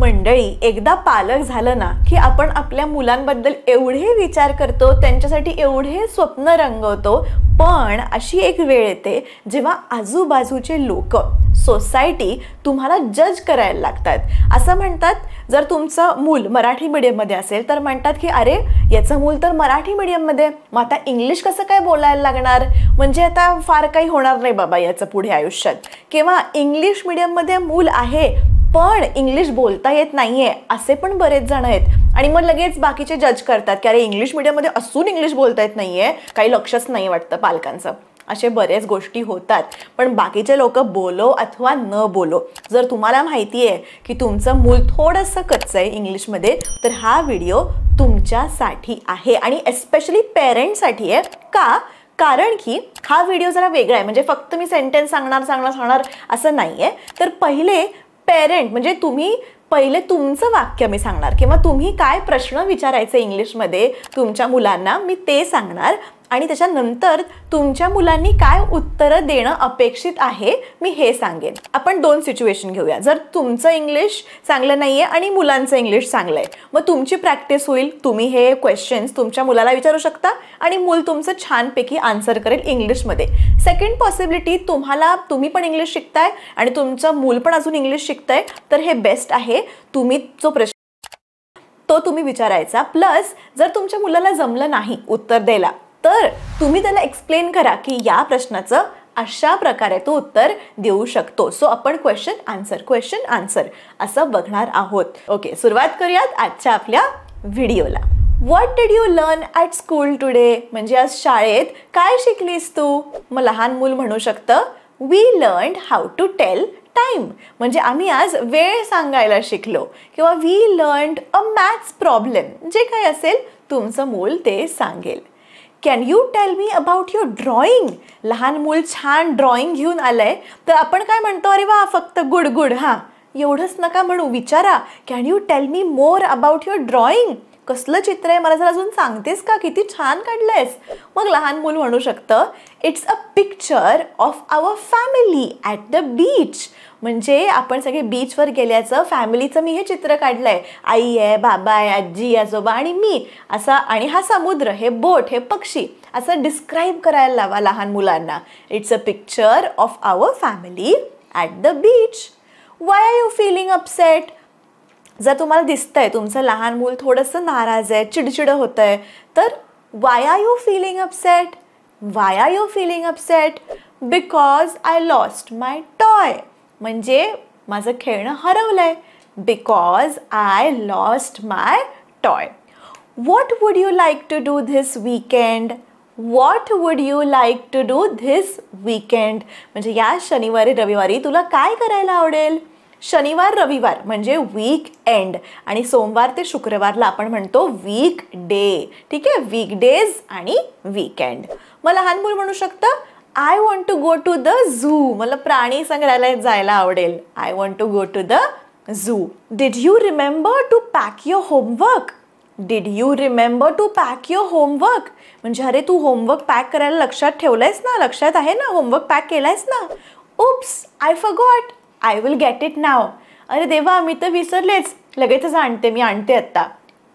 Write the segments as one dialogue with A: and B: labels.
A: मंडळी, एकदा पालक झालं ना की आपण आपल्या मुलांबद्दल एवढे विचार करतो, त्यांच्यासाठी एवढे स्वप्न रंगवतो, पण अशी एक वेळ येते जेव्हा आजूबाजूचे लोक, सोसायटी तुम्हाला जज करायला लागतात. असं म्हणतात, जर तुमचं मूल मराठी मीडियममध्ये असेल तर म्हणतात की अरे याचं मूल तर मराठी मीडियममध्ये, मग आता इंग्लिश कसं काय बोलायला लागणार, म्हणजे आता फार काही होणार नाही बाबा याचं पुढे आयुष्यात. किंवा इंग्लिश मीडियममध्ये मूल आहे पण इंग्लिश बोलता येत नाहीये, असे पण बरेच जण आहेत. आणि मग लगेच बाकीचे जज करतात की अरे इंग्लिश मीडियममध्ये असून इंग्लिश बोलता येत नाहीये, काही लक्षच नाही वाटतं पालकांचं. असे बरेच गोष्टी होतात. पण बाकीचे लोक बोलो अथवा न बोलो, जर तुम्हाला माहिती आहे की तुमचं मूल थोडंसं कच्चं आहे इंग्लिशमध्ये, तर हा व्हिडिओ तुमच्यासाठी आहे आणि एस्पेशली पेरेंट्ससाठी आहे. का? कारण की हा व्हिडिओ जरा वेगळा आहे. म्हणजे फक्त मी सेंटेन्स सांगणार असं नाही आहे. तर पहिले पेरेंट म्हणजे तुम्ही पहिले तुमचं वाक्य मी सांगणार, किंवा तुम्ही काय प्रश्न विचारायचे इंग्लिशमध्ये तुमच्या मुलांना मी ते सांगणार, आणि त्याच्यानंतर तुमच्या मुलांनी काय उत्तरं देणं अपेक्षित आहे मी हे सांगेन. आपण दोन सिच्युएशन घेऊया. जर तुमचं इंग्लिश चांगलं नाही आहे आणि मुलांचं इंग्लिश चांगलं आहे, मग तुमची प्रॅक्टिस होईल. तुम्ही हे क्वेश्चन्स तुमच्या मुलाला विचारू शकता आणि मूल तुमचं छानपैकी आन्सर करेल इंग्लिशमध्ये. सेकंड पॉसिबिलिटी, तुम्ही पण इंग्लिश शिकताय आणि तुमचं मूल पण अजून इंग्लिश शिकतंय, तर हे बेस्ट आहे. तुम्ही जो प्रश्न तो तुम्ही विचारायचा. प्लस जर तुमच्या मुलाला जमलं नाही उत्तर द्यायला, तर तुम्ही त्याला एक्सप्लेन करा की या प्रश्नाचं अशा प्रकारे तो उत्तर देऊ शकतो. सो आपण क्वेश्चन आन्सर असं बघणार आहोत. ओके, सुरुवात करूयात आजच्या आपल्या व्हिडिओला. What did you learn at school today? म्हणजे आज शाळेत काय शिकलीस तू? मग लहान मूल म्हणू शकतं we learned how to tell time, म्हणजे आम्ही आज वेळ सांगायला शिकलो. किंवा we learned a maths problem, जे काही असेल तुमचं मूल ते सांगेल. Can you tell me about your drawing? लहान मूल छान ड्रॉइंग घेऊन आलंय, तर आपण काय म्हणतो, अरे वा फक्त गुड गुड, हां एवढंच नका म्हणू, विचारा can you tell me more about your drawing? कसलं चित्र आहे, मला जर अजून सांगतेस का, किती छान काढलंयस? मग लहान मूल म्हणू शकतं it's a picture of our family at the beach, म्हणजे आपण सगळे बीचवर गेल्याचं फॅमिलीचं मी हे चित्र काढलंय. आई आहे, बाबा आहे, आजी आजोबा आणि मी असा, आणि हा समुद्र, हे बोट, हे पक्षी, असं डिस्क्राईब करायला लावा लहान मुलांना. It's a picture of our family at the beach. Why are you feeling upset? जर तुम्हाला दिसतंय तुमचं लहान मूल थोडंसं नाराज आहे, चिडचिडं होतंय, तर why are you feeling upset? Why are you feeling upset? Because I lost my toy, म्हणजे माझं खेळणं हरवलंय. Because I lost my toy. What would you like to do this weekend? What would you like to do this weekend, म्हणजे या शनिवारी रविवारी तुला काय करायला आवडेल? शनिवार रविवार म्हणजे वीक एंड, आणि सोमवार ते शुक्रवारला आपण म्हणतो वीक डे. ठीक आहे, वीक डेज आणि वीकेंड. मग लहान मूल म्हणू शकतं I want to go to the zoo, मला प्राणी संग्रहालयात जायला आवडेल. I want to go to the zoo. Did you remember to pack your homework? Did you remember to pack your homework, म्हणजे अरे तू होमवर्क पॅक करायला लक्षात ठेवलंयस ना, लक्षात आहे ना, होमवर्क पॅक केलायस ना? Oops I forgot, I will get it नाव. अरे देवा मी तर विसरलेच, लगेचच आणते, मी आणते आत्ता.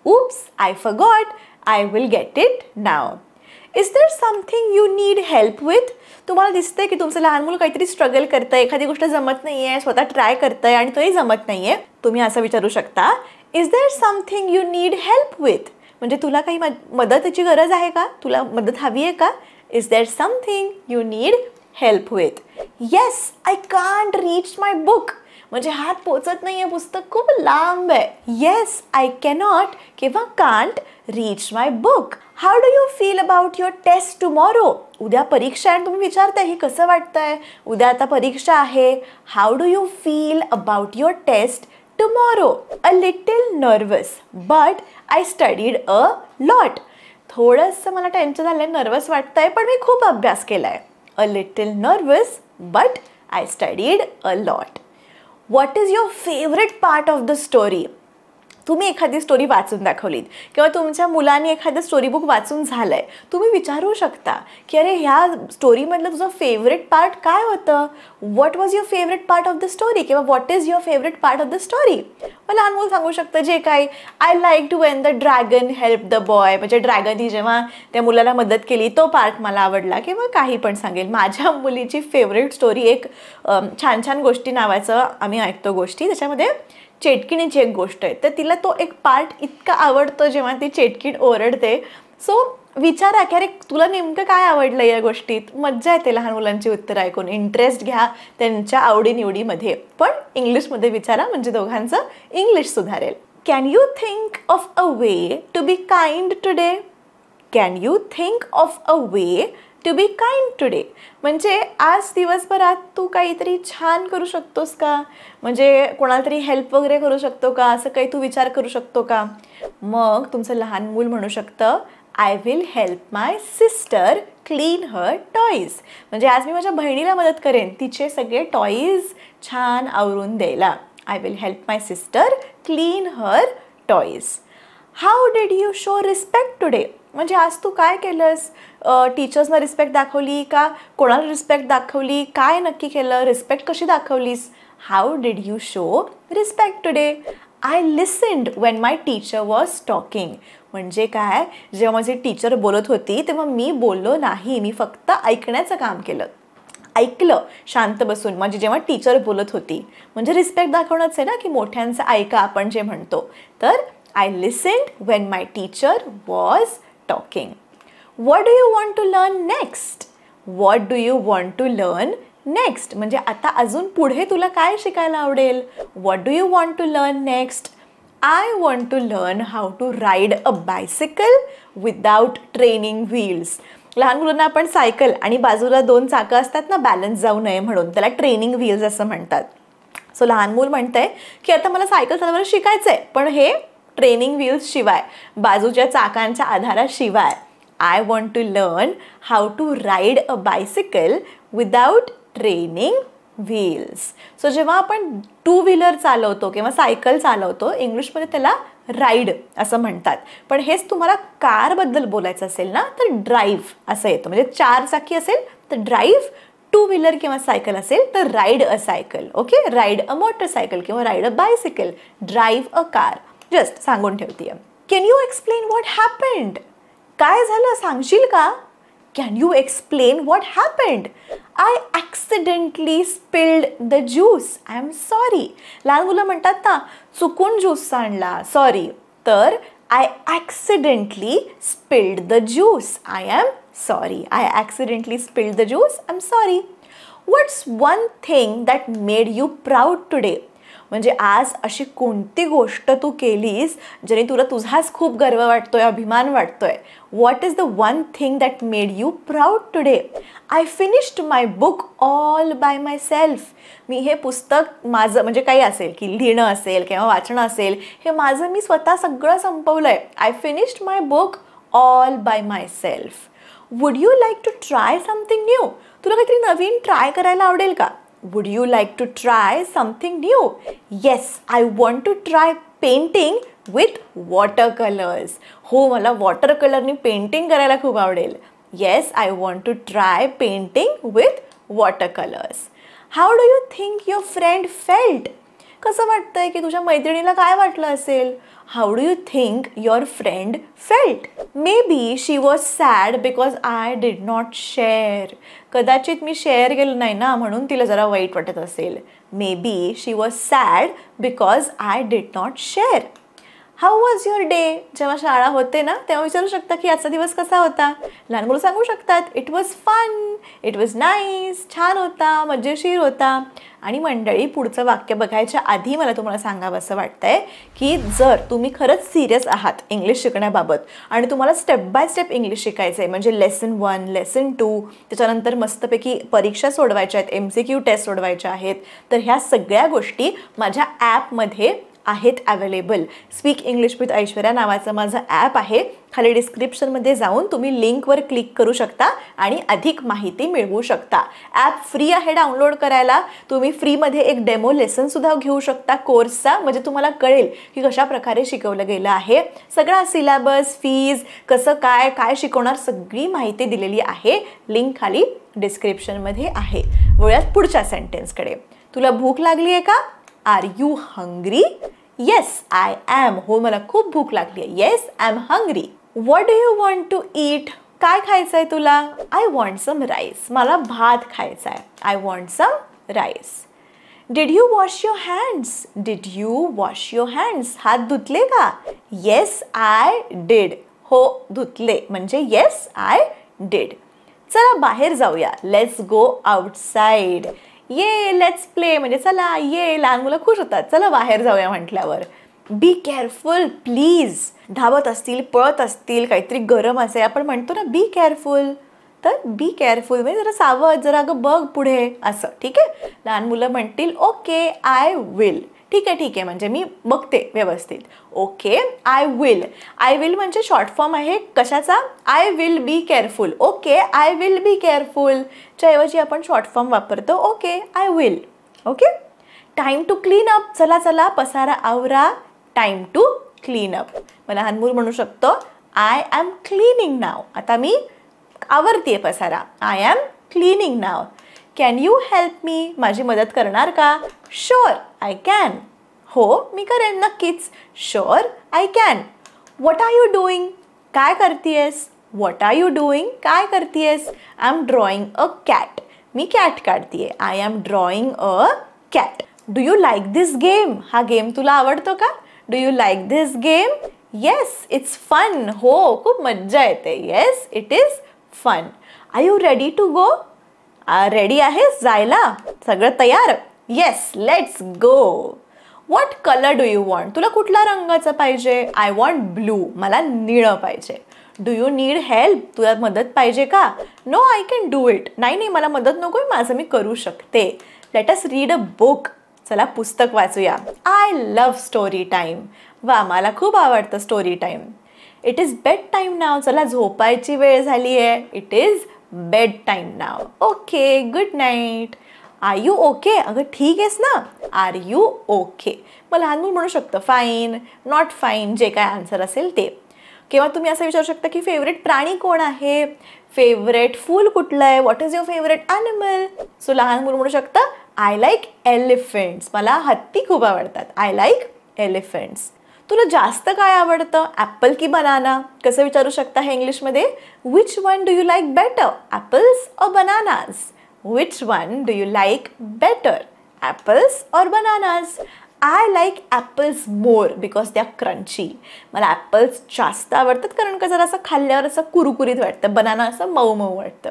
A: Oops I forgot, I will get it now. Is there something you need help with? तुम्हाला दिसतंय की तुमचं लहान मूल काहीतरी स्ट्रगल करतंय, एखादी गोष्ट जमत नाही आहे, स्वतः ट्राय करतंय आणि तोही जमत नाही आहे. तुम्ही असं विचारू शकता is there something you need help with, म्हणजे तुला काही मदतीची गरज आहे का, तुला मदत हवी आहे का? Is there something you need help with? Yes I can't reach my book, म्हणजे हात पोचत नाही आहे, पुस्तक खूप लांब आहे. येस आय कॅनॉट किंवा can't reach my book. How do you feel about your test tomorrow? उद्या परीक्षा आहे, तुम्ही विचारताय ही कसं वाटतंय, उद्या आता परीक्षा आहे. How do you feel about your test tomorrow? A little nervous but I studied a lot. थोडंसं मला टेन्शन झालंय, नर्वस वाटतंय, पण मी खूप अभ्यास केलाय. A little nervous, but I studied a lot. What is your favorite part of the story? तुम्ही एखादी स्टोरी वाचून दाखवलीत किंवा तुमच्या मुलांनी एखादं स्टोरी बुक वाचून झालंय, तुम्ही विचारू शकता की अरे ह्या स्टोरीमधलं तुझं फेवरेट पार्ट काय होतं, what was your favourite part of the story किंवा what is your favourite part of the story. मग लहान मुलं सांगू शकतं जे काय, I like to when the dragon help the boy, म्हणजे ड्रॅगननी जेव्हा त्या मुलाला मदत केली तो पार्ट मला आवडला, किंवा काही पण सांगेल. माझ्या मुलीची फेवरेट स्टोरी एक छान छान गोष्टी नावाचं आम्ही ऐकतो गोष्टी, त्याच्यामध्ये चेटकिणीची एक गोष्ट आहे. तर तिला तो एक पार्ट इतका आवडतो जेव्हा ती चेटकीण ओरडते. सो विचारा की अरे तुला नेमकं काय आवडलं या गोष्टीत. मज्जा येते लहान मुलांची उत्तरं ऐकून. इंटरेस्ट घ्या त्यांच्या आवडीनिवडीमध्ये, पण इंग्लिशमध्ये विचारा म्हणजे दोघांचं इंग्लिश सुधारेल. Can you think of a way to be kind today. Can you think of a way to be kind today म्हणजे आज दिवसभरात तू काहीतरी छान करू शकतोस का, म्हणजे कोणाला तरी हेल्प वगैरे करू शकतो का, असं काही तू विचार करू शकतो का. मग तुमचं लहान मूल म्हणू शकतं I will help my sister clean her toys, म्हणजे आज मी माझ्या बहिणीला मदत करेन तिचे सगळे टॉईज छान आवरून द्यायला. I will help my sister clean her toys. How did you show respect today म्हणजे आज तू काय केलंस, टीचर्सना रिस्पेक्ट दाखवली का, कोणाला रिस्पेक्ट दाखवली, काय नक्की केलं, रिस्पेक्ट कशी दाखवलीस. How did you show respect today. I listened when my teacher was talking म्हणजे काय, जेव्हा माझी टीचर बोलत होती तेव्हा मी बोललो नाही, मी फक्त ऐकण्याचं काम केलं, ऐकलं शांत बसून. म्हणजे जेव्हा टीचर बोलत होती म्हणजे रिस्पेक्ट दाखवणंच आहे ना की मोठ्यांचं ऐका आपण जे म्हणतो. तर I listened when my teacher was talking. What do you want to learn next? What do you want to learn next? म्हणजे आता अजून पुढे तुला काय शिकायला आवडेल. What do you want to learn next? I want to learn how to ride a bicycle without training wheels. लहान मुलांना आपण सायकल आणि बाजूला 2 चाकं असतात ना बॅलन्स जाऊ नये म्हणून, त्याला ट्रेनिंग व्हील्स असं म्हणतात. सो लहान मूल म्हणतंय की आता मला सायकल चालवायला शिकायचंय, पण हे ट्रेनिंग व्हील्स शिवाय, बाजूच्या चाकांच्या आधाराशिवाय. I want to learn how to ride a bicycle without training wheels. So जेव्हा आपण 2 व्हीलर चालवतो किंवा सायकल चालवतो इंग्लिशमध्ये त्याला राईड असं म्हणतात, पण हेच तुम्हाला कारबद्दल बोलायचं असेल ना तर ड्राईव्ह असं येतं. म्हणजे 4 चाकी असेल तर ड्राईव्ह, 2 व्हीलर किंवा सायकल असेल तर ride a cycle. Okay, ride a motorcycle किंवा ride a bicycle, drive a car. Just सांगून ठेवतीये. Can you explain what happened. काय झालं सांगशील का. Can you explain what happened. I accidentally spilled the juice. I am sorry. लहान मुलं म्हणतात ना चुकून ज्यूस सांडला, सॉरी. तर I accidentally spilled the juice. I am sorry. I accidentally spilled the juice. I am sorry. What's one thing that made you proud today. म्हणजे आज अशी कोणती गोष्ट तू केलीस ज्याने तुला तुझाच खूप गर्व वाटतोय, अभिमान वाटतोय. What is the one thing that made you proud today. I finished my book all by myself. मी हे पुस्तक माझं म्हणजे काही असेल की लिहिणं असेल किंवा वाचणं असेल, हे माझं मी स्वतः सगळं संपवलंय. I finished my book all by myself. Would you like to try something new. तुला काहीतरी नवीन ट्राय करायला आवडेल का. Would you like to try something new? Yes, I want to try painting with watercolors. हो, मला water कलरनी painting करायला खूप आवडेल. Yes, I want to try painting with watercolors. How do you think your friend felt? कसं वाटतंय की तुझ्या मैत्रिणीला काय वाटलं असेल. How do you think your friend felt. May be she was sad because I did not share. कदाचित मी share केलं नाही ना म्हणून तिला जरा वाईट वाटत असेल. May be she was sad because I did not share. How was your day. जेव्हा शाळा होते ना तेव्हा विचारू शकता की आजचा दिवस कसा होता. लहान मुलं सांगू शकतात it was fun, it was nice, छान होता, मजेशीर होता. आणि मंडळी पुढचं वाक्य बघायच्या आधी मला तुम्हाला सांगावं असं वाटतंय की जर तुम्ही खरंच सिरियस आहात इंग्लिश शिकण्याबाबत आणि तुम्हाला स्टेप बाय स्टेप इंग्लिश शिकायचं आहे म्हणजे लेसन 1, लेसन 2, त्याच्यानंतर मस्तपैकी परीक्षा सोडवायच्या आहेत, MCQ टेस्ट सोडवायच्या आहेत, तर ह्या सगळ्या गोष्टी माझ्या ॲपमध्ये आहेत available. Speak English with Aishwarya नावाचं माझं ॲप आहे. खाली डिस्क्रिप्शनमध्ये जाऊन तुम्ही लिंकवर क्लिक करू शकता आणि अधिक माहिती मिळवू शकता. ॲप फ्री आहे डाउनलोड करायला. तुम्ही फ्रीमध्ये एक डेमो लेसनसुद्धा घेऊ शकता कोर्सचा, म्हणजे तुम्हाला कळेल की कशा प्रकारे शिकवलं गेलं आहे. सगळा सिलेबस, फीज, कसं काय काय शिकवणार सगळी माहिती दिलेली आहे. लिंक खाली डिस्क्रिप्शनमध्ये आहे. वळूयात पुढच्या सेंटेन्सकडे. तुला भूक लागली आहे का? Are you hungry? Yes I am. हो, मला खूप भूक लागली आहे. Yes I am hungry. What do you want to eat? काय खायचं आहे तुला? I want some rice. मला भात खायचा आहे. I want some rice. Did you wash your hands? Did you wash your hands? हात धुतले का? Yes I did. हो, धुतले म्हणजे येस आय डिड. चला बाहेर जाऊया. Let's go outside. ये लेट्स प्ले म्हणजे चला ये. लहान मुलं खुश होतात चला बाहेर जाऊया म्हटल्यावर. Be careful please. धावत असतील, पळत असतील, काहीतरी गरम असेल, आपण म्हणतो ना बी केअरफुल. तर बी केअरफुल म्हणजे जरा सावध, जरा अगं बघ पुढे असं. ठीक आहे. लहान मुलं म्हणतील ओके आय विल. ठीक आहे म्हणजे मी बघते व्यवस्थित. Okay I will. I will म्हणजे शॉर्ट फॉर्म आहे कशाचा? I will be careful. Okay I will be careful च्या ऐवजी आपण शॉर्ट फॉर्म वापरतो okay I will. Okay. Time to clean up. चला चला पसारा आवरा. Time to clean up. मला लहान मूल म्हणू शकतो आय एम क्लीनिंग नाव. आता मी आवरतीये पसारा. I am cleaning now. Can you help me? माझी मदत करणार का? Sure I can. हो मी करेन नक्कीच. Sure I can. What are you doing? काय करतीयस? What are you doing? काय करतीयस? I am drawing a cat. मी कॅट काढतीये. I am drawing a cat. Do you like this game? हा गेम तुला आवडतो का? Do you like this game? Yes it's fun. हो खूप मज्जा येते. Yes it is fun. Are you ready to go? Ready आहेस जायला? सगळं तयार? Yes let's go. What colour do you want? तुला कुठला रंगाचं पाहिजे? I want blue. मला निळं पाहिजे. Do you need help? तुला मदत पाहिजे का? No I can do it. नाही मला मदत नको आहे, माझं मी करू शकते. Let us read a book. चला पुस्तक वाचूया. I love story time. वा मला खूप आवडतं story time. It is bed time now. चला झोपायची वेळ झाली आहे. It is bed time now. Okay good night. Are you okay? अगं ठीक आहेस ना? Are you okay. मग लहान मूल म्हणू शकतं फाईन, नॉट फाईन, जे काय आन्सर असेल ते. किंवा तुम्ही असं विचारू शकता की फेवरेट प्राणी कोण आहे? फेवरेट फूल कुठलं आहे? What is your favourite animal? So लहान मूल म्हणू शकतं आय लाईक एलिफंट्स. मला हत्ती खूप आवडतात. I like elephants. तुला जास्त काय आवडतं? ॲपल की बनाना? कसं विचारू शकता हे इंग्लिशमध्ये? Which one do you like better? Apples और bananas? Which one do you like better? Apples और bananas? I like apples more because they are crunchy. मला ॲपल्स जास्त आवडतात कारण का जरा असं खाल्ल्यावर असं कुरकुरीत वाटतं. बनाना असं मऊ मऊ वाटतं.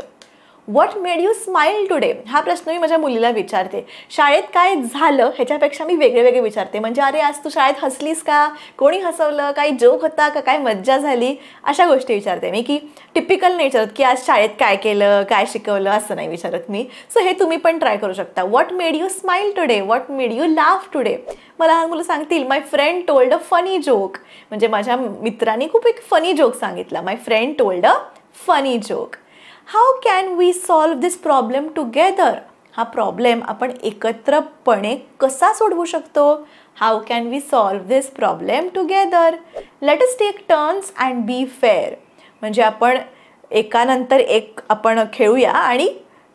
A: What made you smile today? हा प्रश्न मी माझ्या मुलीला विचारते. शाळेत काय झालं ह्याच्यापेक्षा मी वेगळे विचारते. म्हणजे अरे आज तू शाळेत हसलीस का? कोणी हसवलं? काही जोक होता का? काय मज्जा झाली? अशा गोष्टी विचारते मी. की टिपिकल नाही विचारत की आज शाळेत काय केलं, काय शिकवलं, असं नाही विचारत मी. सो हे तुम्ही पण ट्राय करू शकता. What made you smile today? What made you laugh today? मला लहान मुलं सांगतील my friend told a funny joke. म्हणजे माझ्या मित्रांनी खूप एक फनी जोक सांगितला. My friend told a funny joke. How can we solve this problem together? हा प्रॉब्लेम आपण एकत्रपणे कसा सोडवू शकतो? How can we solve this problem together? Let us take turns and be fair. म्हणजे आपण एकानंतर एक आपण खेळूया आणि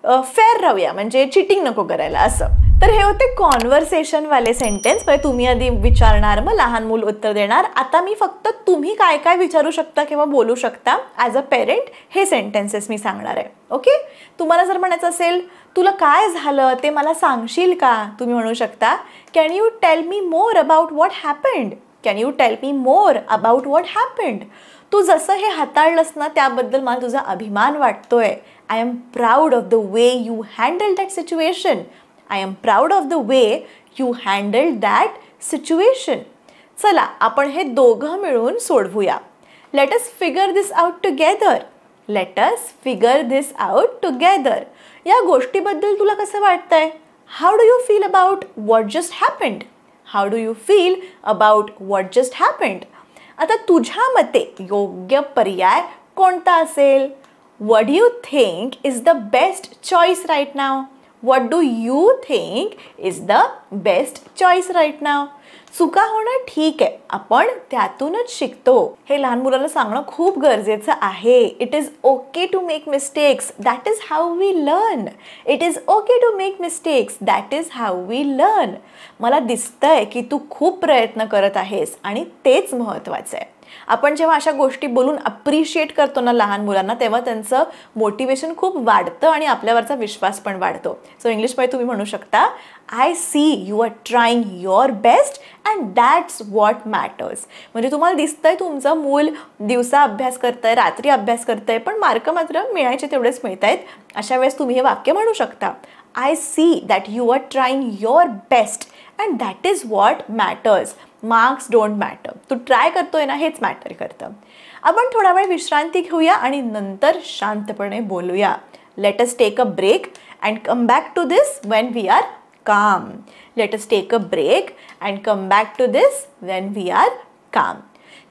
A: फेअर राहूया, म्हणजे चिटिंग नको करायला असं. तर हे होते कॉन्व्हर्सेशनवाले सेंटेन्स. म्हणजे तुम्ही आधी विचारणार, मग लहान मूल उत्तर देणार. आता मी फक्त तुम्ही काय काय विचारू शकता किंवा बोलू शकता ॲज अ पेरेंट हे सेंटेन्सेस मी सांगणार आहे. ओके. तुम्हाला जर म्हणायचं असेल तुला काय झालं ते मला सांगशील का? तुम्ही म्हणू शकता can you tell me more about what happened? Can you tell me more about what happened? तू जसं हे हाताळलंस ना त्याबद्दल मला तुझा अभिमान वाटतोय. I am proud of the way you handle that situation. I am proud of the way you handle that situation. चला आपण हे दोघं मिळून सोडवूया. Let us figure this out together. Let us figure this out together. या गोष्टीबद्दल तुला कसं वाटतंय? How do you feel about what just happened? How do you feel about what just happened. आता तुझ्या मते योग्य पर्याय कोणता असेल? What do you think is the best choice right now? What do you think is the best choice right now? चुका होणं ठीक आहे, आपण त्यातूनच शिकतो हे लहान मुलांना सांगणं खूप गरजेचं आहे. It is okay to make mistakes, that is how we learn. It is okay to make mistakes, that is how we learn. मला दिसतंय की तू खूप प्रयत्न करत आहेस आणि तेच महत्त्वाचं आहे. आपण जेव्हा अशा गोष्टी बोलून अप्रिशिएट करतो ना लहान मुलांना, तेव्हा त्यांचं मोटिवेशन खूप वाढतं आणि आपल्यावरचा विश्वास पण वाढतो. सो इंग्लिशमध्ये तुम्ही म्हणू शकता, I see you are trying your best and that's what matters. म्हणजे तुम्हाला दिसतंय तुमचं मूल दिवसा अभ्यास करतंय, रात्री अभ्यास करतंय, पण मार्क मात्र मिळायचे तेवढेच मिळत आहेत. अशा वेळेस तुम्ही हे वाक्य म्हणू शकता, I see that you are trying your best and that is what matters. Marks don't matter. तू ट्राय करतोय ना, हेच मॅटर करतं. आपण थोडा वेळ विश्रांती घेऊया आणि नंतर शांतपणे बोलूया. Let us take a break and come back to this when we are calm. Let us take a break and come back to this when we are calm.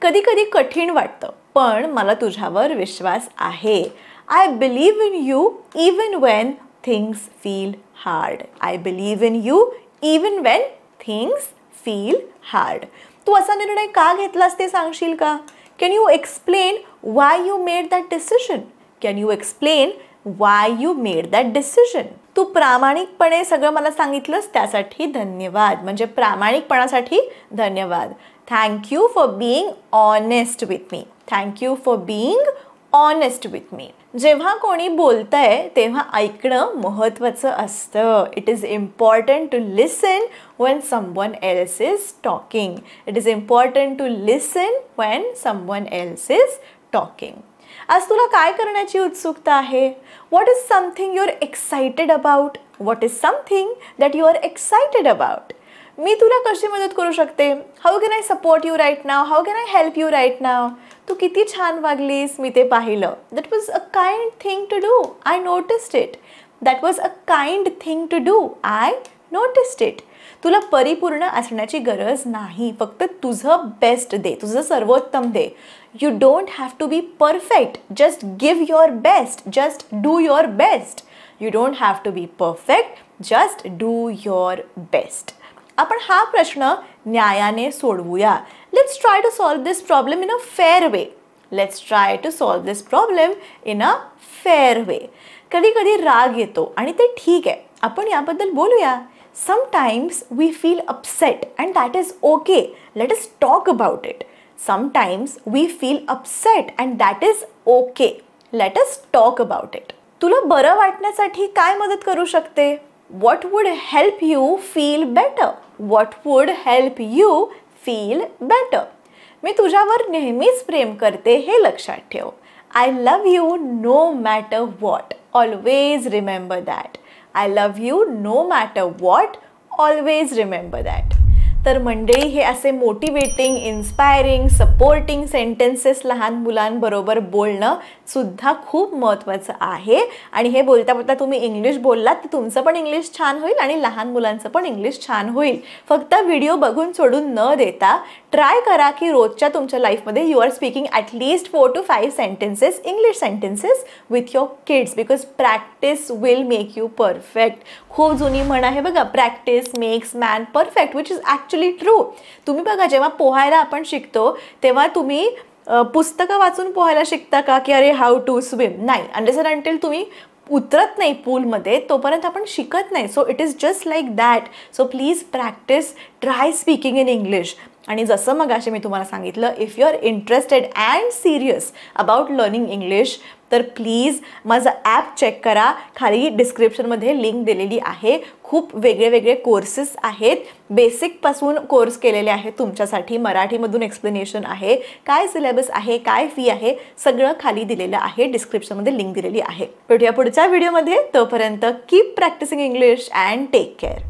A: कधी कधी कठीण वाटतं, पण मला तुझ्यावर विश्वास आहे. I believe in you even when things feel hard. I believe in you even when things feel hard. तू असा निर्णय का घेतलास ते सांगशील का? Can you explain why you made that decision? Can you explain why you made that decision? तू प्रामाणिकपणे सगळं मला सांगितलंस त्यासाठी धन्यवाद. म्हणजे प्रामाणिकपणासाठी धन्यवाद. Thank you for being honest with me. Thank you for being honest with मी. जेव्हा कोणी बोलतंय तेव्हा ऐकणं महत्त्वाचं असतं. It is important to listen when someone else is talking. It is important to listen when someone else is talking. आज तुला काय करण्याची उत्सुकता आहे? What is something you're excited about? What is something that you are excited about? मी तुला कशी मदत करू शकते? How can I support you right now? How can I help you right now? तू किती छान वागलीस, मी ते पाहिलं. That was a kind thing to do. I noticed it. That was a kind thing to do. I noticed it. तुला परिपूर्ण असण्याची गरज नाही, फक्त तुझं बेस्ट दे, तुझं सर्वोत्तम दे. You don't have to be perfect, just give your best, just do your best. You don't have to be perfect, just do your best. आपण हा प्रश्न न्यायाने सोडवूया. Let's try to solve this problem in a fair way. Let's try to solve this problem in a fair way. कधी कधी राग येतो आणि ते ठीक आहे, आपण याबद्दल बोलूया. Sometimes we feel upset and that is okay. Let us talk about it. Sometimes we feel upset and that is okay. Let us talk about it. तुला बरं वाटण्यासाठी काय मदत करू शकते? What would help you feel better? What would help you feel better? मी तुझ्यावर नेहमीच प्रेम करते हे लक्षात ठेव. I love you no matter what. Always remember that. I love you no matter what. Always remember that. तर मंडळी, हे असे मोटिवेटिंग, इन्स्पायरिंग, सपोर्टिंग सेंटेन्सेस लहान मुलांबरोबर बोलणं सुद्धा खूप महत्त्वाचं आहे. आणि हे बोलता बोलता तुम्ही इंग्लिश बोललात तर तुमचं पण इंग्लिश छान होईल आणि लहान मुलांचं पण इंग्लिश छान होईल. फक्त व्हिडिओ बघून सोडून न देता ट्राय करा की रोजच्या तुमच्या लाईफमध्ये you are speaking at least 4 to 5 sentences, English sentences with your kids, because practice will make you perfect. खूप जुनी म्हण आहे बघा, practice makes man perfect, which is actually true. तुम्ही बघा, जेव्हा पोहायला आपण शिकतो तेव्हा तुम्ही पुस्तकं वाचून पोहायला शिकता का की अरे हाऊ टू स्विम? नाही. अनलेस अनटिल तुम्ही उतरत नाही पूलमध्ये तोपर्यंत आपण शिकत नाही. So it is just like that. So please practise, try speaking in English. आणि जसं मग असे मी तुम्हाला सांगितलं, if you are interested and serious about learning English तर प्लीज माझं ॲप चेक करा. खाली डिस्क्रिप्शनमध्ये लिंक दिलेली आहे. खूप वेगळे वेगळे कोर्सेस आहेत. बेसिकपासून कोर्स केलेले आहेत तुमच्यासाठी. मराठीमधून एक्सप्लेनेशन आहे, काय सिलेबस आहे, काय फी आहे, सगळं खाली दिलेलं आहे. डिस्क्रिप्शनमध्ये लिंक दिलेली आहे. भेटूया पुढच्या व्हिडिओमध्ये. तोपर्यंत keep practising English and take care.